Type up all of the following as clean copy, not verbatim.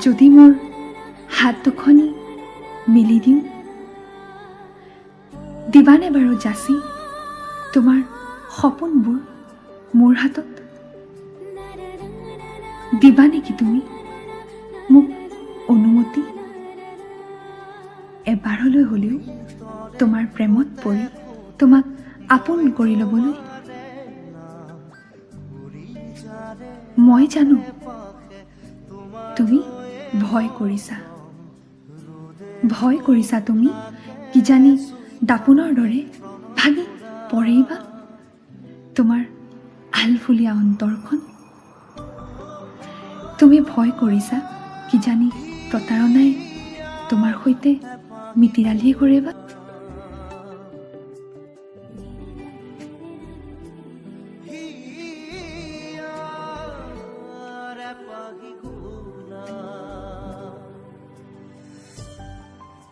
যদি মোৰ হাত দুখনি মেলি দিওঁ, দিবানে বাৰু যাচি তোমাৰ সপোনবোৰ মোৰ হাতত? দিবা নেকি তুমি মোক অনুমতি? এবাৰলৈ হ'লেও তোমাৰ প্ৰেমত পৰি তোমাক আপোন কৰি ল'বলৈ। মই জানো তুমি ভয় কৰিছা তুমি কিজানি দাপোনৰ দৰে ভাগি পৰেইবা তোমাৰ আলফুলীয়া অন্তৰখন। তুমি ভয় কৰিছা কিজানি প্ৰতাৰণাই তোমাৰ সৈতে মিতিৰালিয়ে কৰেবা।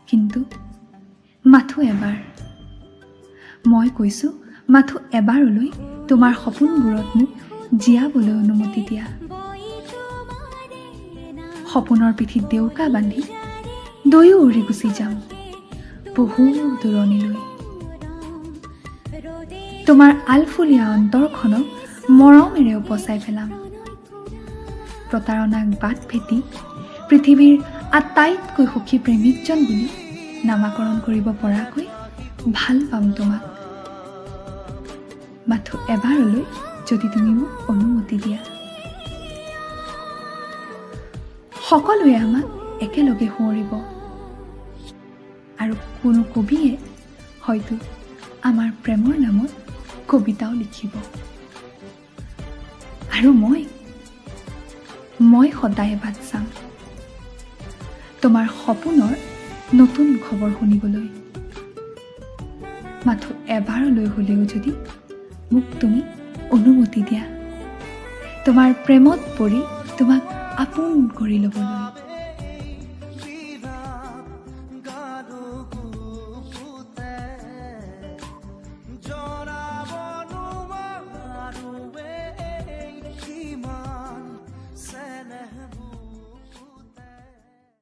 কিন্তু মাথো এবাৰ, মই কৈছোঁ মাথো এবাৰলৈ তোমাৰ সপোনবোৰত মোক জীয়াবলৈ অনুমতি দিয়া। সপোনৰ পিঠিত ডেউকা বান্ধি দৈও উৰি গুচি যাম বহু দূৰণিলৈ। তোমাৰ আলফুলীয়া অন্তৰখনক মৰমেৰে উপচাই পেলাম। প্ৰতাৰণাক বাট ভেটি পৃথিৱীৰ আটাইতকৈ সুখী প্ৰেমিকজন বুলি নামাকৰণ কৰিব পৰাকৈ ভাল পাম তোমাক। মাথো এবাৰলৈ যদি তুমি মোক অনুমতি দিয়া। সকলোৱে আমাক একেলগে সোঁৱৰিব আৰু কোনো কবিয়ে হয়তো আমাৰ প্ৰেমৰ নামত কবিতাও লিখিব। আৰু মই সদায় বাট চাম তোমাৰ সপোনৰ নতুন খবৰ শুনিবলৈ। মাথো এবাৰলৈ হ'লেও যদি মোক তুমি অনুমতি দিয়া তোমাৰ প্ৰেমত পৰি তোমাক আপোন কৰি ল'বলৈ।